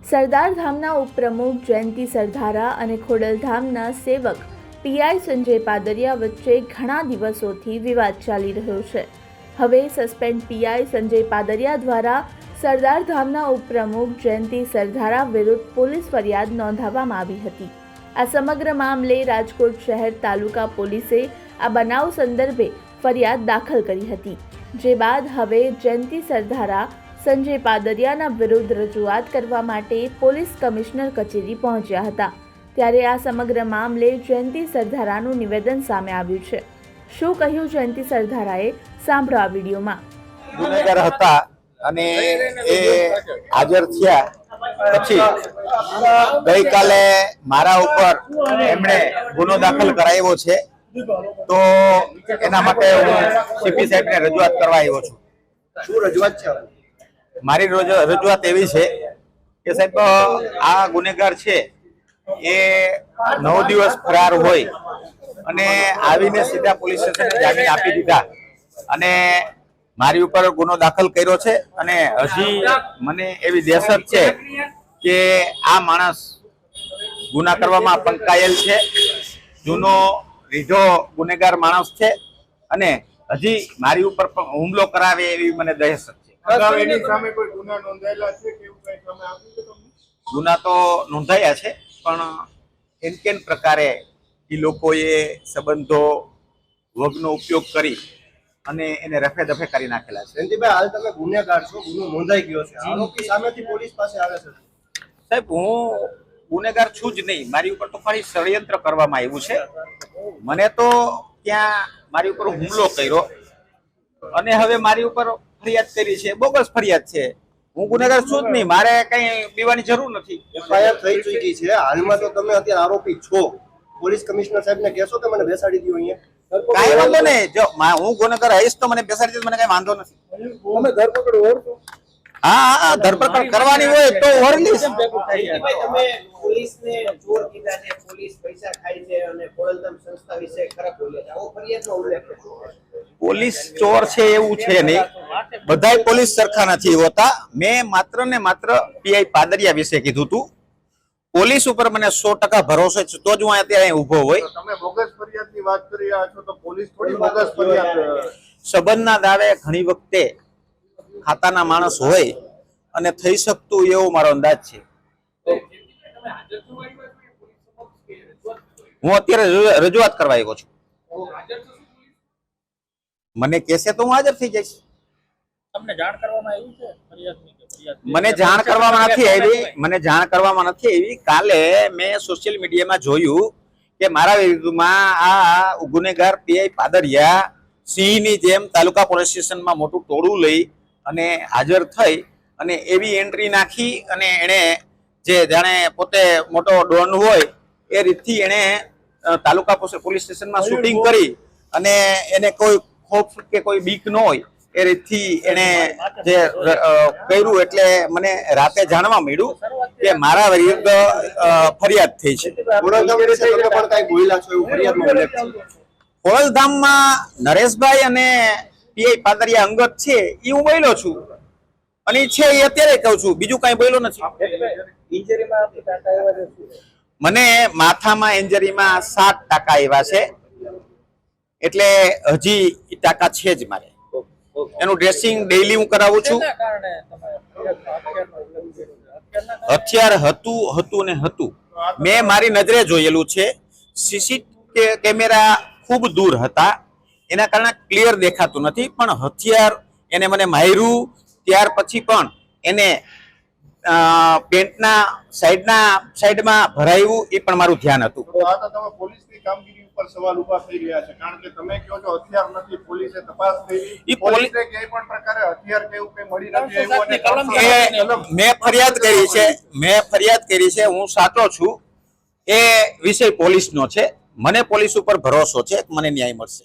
સરદારધામના ઉપપ્રમુખ જયંતિ સરધારા અને ખોડલધામના સેવક પીઆઈ સંજય પાદરિયા વચ્ચે ઘણા દિવસોથી વિવાદ ચાલી રહ્યો છે। હવે સસ્પેન્ડ પીઆઈ સંજય પાદરિયા દ્વારા સરદારધામના ઉપપ્રમુખ જયંતિ સરધારા વિરુદ્ધ પોલીસ ફરિયાદ નોંધાવવામાં આવી હતી। આ સમગ્ર મામલે રાજકોટ શહેર તાલુકા પોલીસે આ બનાવ સંદર્ભે ફરિયાદ દાખલ કરી હતી, જે બાદ હવે જયંતિ સરધારા સંજય પાદરિયાના વિરુદ્ધ રજૂઆત કરવા માટે પોલીસ કમિશનર કચેરી પહોંચ્યા હતા। ત્યારે આ સમગ્ર મામલે જયંતિ સરધારાનું નિવેદન સામે આવ્યું છે। શું કહ્યું જયંતિ સરધારાએ, સાંભળો આ વિડીયોમાં। ગુનેગાર હતા અને એ હાજર થયા પછી ગઈકાલે મારા ઉપર એમણે ગુનો દાખલ કરાવ્યો છે, તો એના માટે હું સીપી સાહેબને રજૂઆત કરવા આવ્યો છું। શું રજૂઆત છે? મારી રજૂઆત એવી છે કે સાહેબ, આ ગુનેગાર છે એ 9 દિવસ ફરાર હોય અને આવીને સીધા પોલીસ સ્ટેશને જામીન આપી દીધા અને મારી ઉપર ગુનો દાખલ કર્યો છે। અને હજી મને એવી દહેશત છે કે આ માણસ ગુના કરવામાં પંકાયેલ છે, જૂનો રીઢો ગુનેગાર માણસ છે અને હજી મારી ઉપર હુમલો કરાવે એવી મને દહેશત છે। ગુના તો નોંધાયા છે, પણ કેન પ્રકારે એ લોકોએ સંબંધો વગનો ઉપયોગ કરી અને એને રફે દફે કરી નાખેલા છે। જયંતિભાઈ, હાલ તમે ગુનેગાર છો, ગુનો નોંધાઈ ગયો છે, આરોપી સામેથી પોલીસ પાસે આવે છે। સાહેબ, હું ગુનેગાર છું જ નહીં, મારી ઉપર તો ખાલી ષડયંત્ર કરવામાં આવ્યું છે। મને તો ત્યાં મારી ઉપર હુમલો કર્યો અને હવે મારી ઉપર ફરિયાદ કરી છે, બોગસ ફરિયાદ છે। હું ગુનેગાર છું જ નહીં, મારે કઈ પીવાની જરૂર નથી। એફઆઈઆર થઈ ચૂકી છે, હાલમાં તો તમે અત્યારે આરોપી છો। પોલીસ કમિશનર સાહેબને કહેશો કે મને બેસાડી દો અહીંયા? કાંઈ વાંધો નહીં, જો હું ગુનેગાર હઈશ તો મને બેસાડી દે, મને કઈ વાંધો નથી। તમે ધરપકડ ઓળખો? હા હા, ધરપકડ કરવાની હોય તો ઓરલીશ। તમે પોલીસને ચોર કીધા છે, પોલીસ પૈસા ખાય છે અને ખોડલધામ સંસ્થા વિશે ખરાબ બોલ્યા છે, આવો ફરિયાદનો ઉલ્લેખ છે। પોલીસ ચોર છે એવું છે નહીં, બધાય પોલીસ સરખા નથી હોતા। મેં માત્ર ને માત્ર પીઆઈ પાદરિયા વિશે કીધું હતું। પોલીસ ઉપર મને 100% ભરોસો છે, તો જ હું અત્યારે અહીં ઊભો હોય। તમે બોગસ ફરિયાદની વાત કરી રહ્યા છો, તો પોલીસ થોડી બોગસ ફરિયાદ? સંબંધના દાવે ઘણી વખતે ખાતાના માણસ હોય અને થઈ શકતું એવો મારો અંદાજ છે। હું અત્યારે રજૂઆત કરવા આવ્યો છું। મને કહેશે તો હું હાજર થઈ જઈશ। તમને જાણ કરવામાં આવી છે ફરિયાદની કે ફરિયાદ? મને જાણ કરવામાં નથી આવી, મને જાણ કરવામાં નથી આવી। કાલે મેં સોશિયલ મીડિયામાં જોયું કે મારા વિરુદ્ધમાં આ ગુનેગાર પીઆઈ પાદરિયા સિંહની જેમ તાલુકા પોલીસ સ્ટેશનમાં મોટું ટોળું લઈ અને હાજર થઈ અને એવી એન્ટ્રી નાખી અને એણે જે જાણે પોતે મોટો ડોન હોય એ રીતથી એણે તાલુકા પોલીસ સ્ટેશનમાં શૂટિંગ કરી અને એને કોઈ ખોફ કે કોઈ બીક ન હોય એ રીતથી એને જે કર્યું, એટલે મને રાતે જાણવા મળ્યું કે મારા વિરુદ્ધ ફરિયાદ થઈ છે। ખોડલધામમાં નરેશભાઈ અને પીઆઈ પાદરિયા અંગત છે એ હું બોલ્યો છું અને છે એ અત્યારે કહું છું, બીજું કઈ બોલ્યો નથી। મને માથામાં ઇન્જરીમાં 7% આવ્યા છે, એટલે હજી એ ટાંકા છે જ મારે। એનું ડ્રેસિંગ ડેઈલી હું કરાવું છું। હથિયાર હતું ને હતું, મેં મારી નજરે જોયેલું છે। સીસી કેમેરા ખૂબ દૂર હતા, એના કારણે ક્લિયર દેખાતું નથી, પણ હથિયાર એને મને માર્યું ત્યાર પછી પણ એને પેન્ટના સાઈડમાં ભરાયું, એ પણ મારું ધ્યાન હતું। તમે પોલીસની કામગીરી ઉપર સવાલ ઉભા થઈ રહ્યા છે, કારણ કે તમે કહો છો હથિયાર નથી, પોલીસે તપાસ કરી, પોલીસે કઈ પણ પ્રકારે હથિયાર કે એવું કઈ મળી નથી આવ્યું? મેં ફરિયાદ કરી છે, હું સાચો છું, એ વિષય પોલીસનો છે। મને પોલીસ ઉપર ભરોસો છે, મને ન્યાય મળશે।